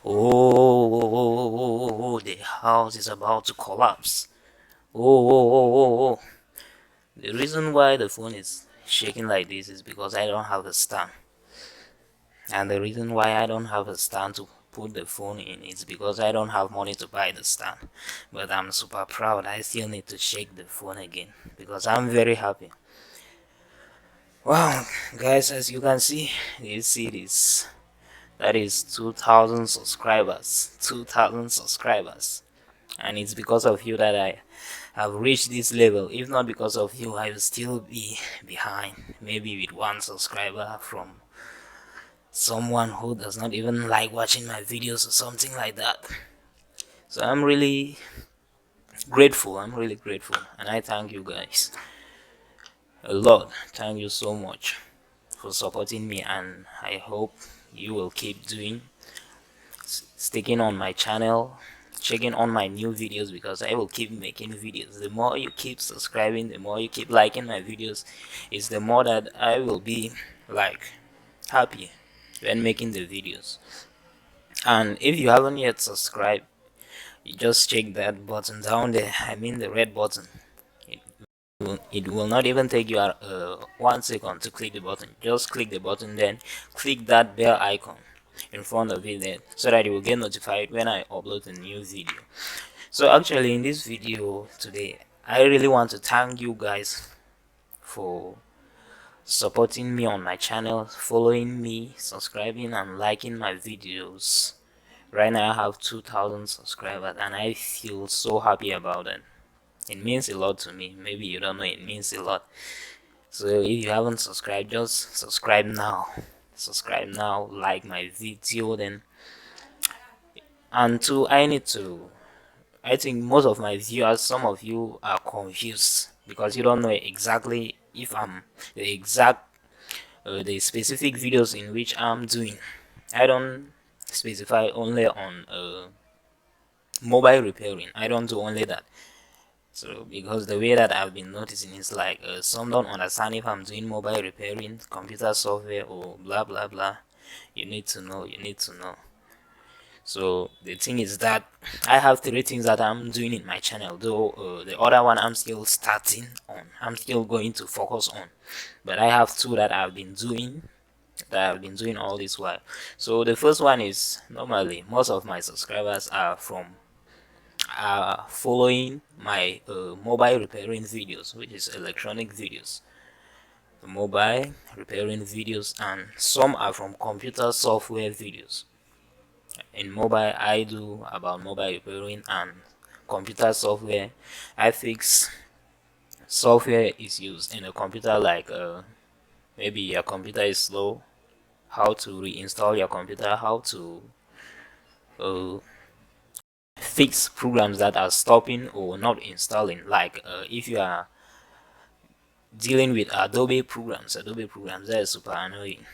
Oh, the house is about to collapse. Oh. The reason why the phone is shaking like this is because I don't have a stand. And the reason why I don't have a stand to put the phone in is because I don't have money to buy the stand. But I'm super proud. I still need to shake the phone again because I'm very happy. Wow, guys, as you can see, you see this. That is 2,000 subscribers. 2,000 subscribers. And it's because of you that I have reached this level. If not because of you, I will still be behind, maybe with one subscriber from someone who does not even like watching my videos or something like that. So I'm really grateful, and I thank you guys a lot. Thank you so much for supporting me, and I hope you will keep doing, sticking on my channel, checking on my new videos, because I will keep making videos. The more you keep subscribing, the more you keep liking my videos, is the more that I will be like happy when making the videos. And if you haven't yet subscribed, you just check that button down there, I mean the red button. It will not even take you 1 second to click the button. Just click the button, then click that bell icon in front of it there, so that you will get notified when I upload a new video. So actually, in this video today, I really want to thank you guys for supporting me on my channel, following me, subscribing and liking my videos. Right now I have 2,000 subscribers and I feel so happy about it. It means a lot to me. Maybe you don't know, it means a lot. So if you haven't subscribed, just subscribe now. Subscribe now, like my video then. And two, I think most of my viewers, some of you are confused because you don't know exactly if I'm the exact the specific videos in which I'm doing. I don't specify only on mobile repairing. I don't do only that. So because the way that I've been noticing is like some don't understand if I'm doing mobile repairing, computer software or blah blah blah. You need to know. You need to know. So the thing is that I have 3 things that I'm doing in my channel, though the other one I'm still starting on. I'm still going to focus on, but I have 2 that I've been doing all this while. So the first one is, normally most of my subscribers are following my mobile repairing videos, which is electronic videos, mobile repairing videos, and some are from computer software videos. In mobile, I do about mobile repairing, and computer software, I fix software is used in a computer, like maybe your computer is slow, how to reinstall your computer, how to uh, fix programs that are stopping or not installing. Like if you are dealing with adobe programs that is super annoying.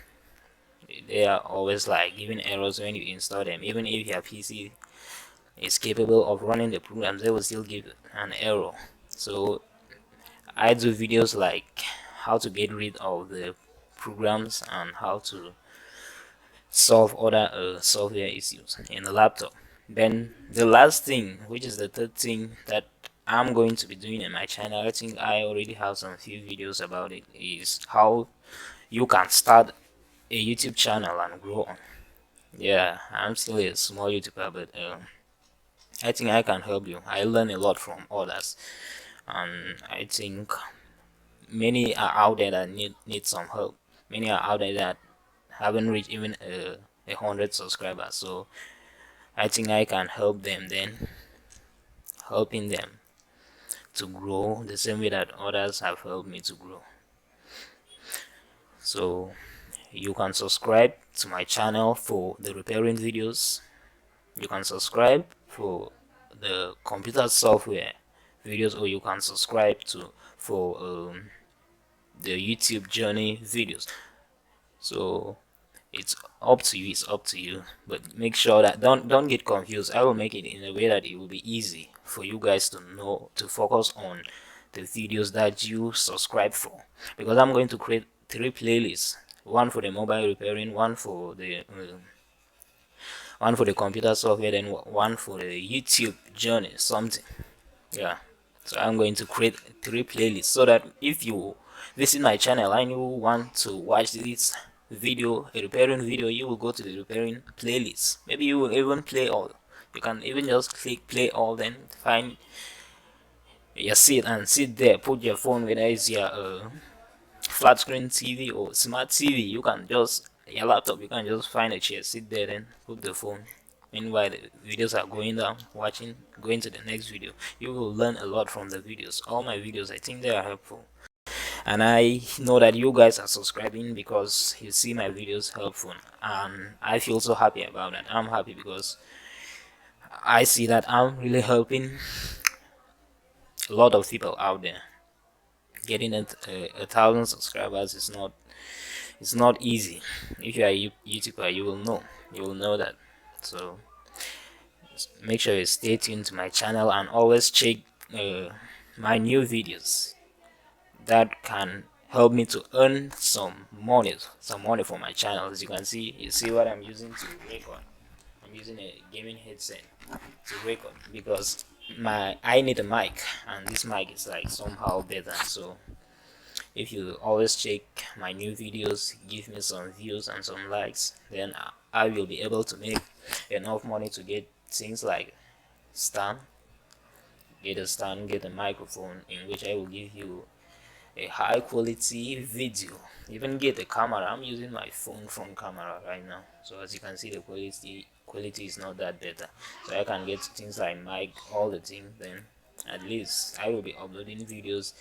They are always like giving errors when you install them. Even if your PC is capable of running the programs, they will still give an error. So I do videos like how to get rid of the programs and how to solve other software issues in the laptop. Then the last thing, which is the third thing that I'm going to be doing in my channel, I think I already have some few videos about it, is how you can start a YouTube channel and grow on. Yeah, I'm still a small YouTuber, but I think I can help you. I learn a lot from others, and I think many are out there that need some help. Many are out there that haven't reached even 100 subscribers. So I think I can help them, then helping them to grow the same way that others have helped me to grow. So you can subscribe to my channel for the repairing videos. You can subscribe for the computer software videos, or you can subscribe to for the YouTube journey videos. So it's up to you, but make sure that don't get confused. I will make it in a way that it will be easy for you guys to know to focus on the videos that you subscribe for, because I'm going to create 3 playlists: one for the mobile repairing, one for the one for the computer software, then one for the YouTube journey, something. Yeah. So I'm going to create 3 playlists so that if you visit my channel and you want to watch this video, a repairing video, you will go to the repairing playlist. Maybe you will even play all. You can even just click play all, then find your seat and sit there. Put your phone, whether it's your flat screen TV or smart TV. You can just your laptop. You can just find a chair, sit there, then put the phone. Meanwhile, the videos are going down, watching, going to the next video. You will learn a lot from the videos. All my videos, I think they are helpful. And I know that you guys are subscribing because you see my videos helpful. And I feel so happy about that. I'm happy because I see that I'm really helping a lot of people out there. Getting a thousand subscribers is not, it's not easy. If you are a YouTuber, you will know that. So make sure you stay tuned to my channel and always check my new videos that can help me to earn some money for my channel. As you can see, you see what I'm using to record. I'm using a gaming headset to record because I need a mic, and this mic is like somehow better. So if you always check my new videos, give me some views and some likes, then I will be able to make enough money to get things like stand, get a microphone in which I will give you a high quality video, even get a camera. I'm using my phone from camera right now, so as you can see the quality is not that better, so I can get things like mic, all the things. Then at least I will be uploading videos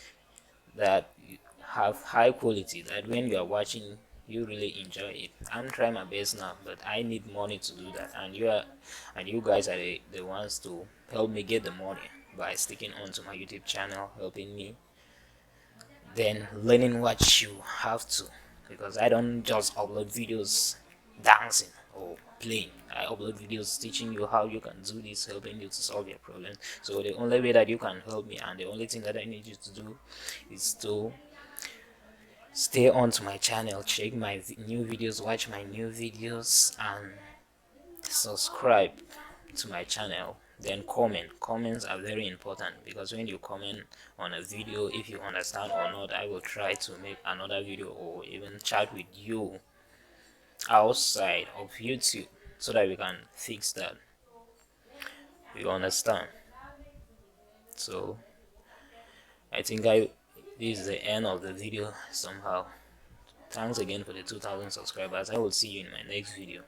that have high quality, that when you are watching you really enjoy it. I'm trying my best now, but I need money to do that, and you guys are the ones to help me get the money by sticking on to my YouTube channel, helping me, then learning what you have to, because I don't just upload videos dancing or playing. I upload videos teaching you how you can do this, helping you to solve your problem. So the only way that you can help me, and the only thing that I need you to do, is to stay on to my channel, check my new videos, watch my new videos, and subscribe to my channel. Then comments are very important, because when you comment on a video, if you understand or not, I will try to make another video or even chat with you outside of YouTube so that we can fix that. You understand? So I think this is the end of the video somehow. Thanks again for the 2000 subscribers. I will see you in my next video.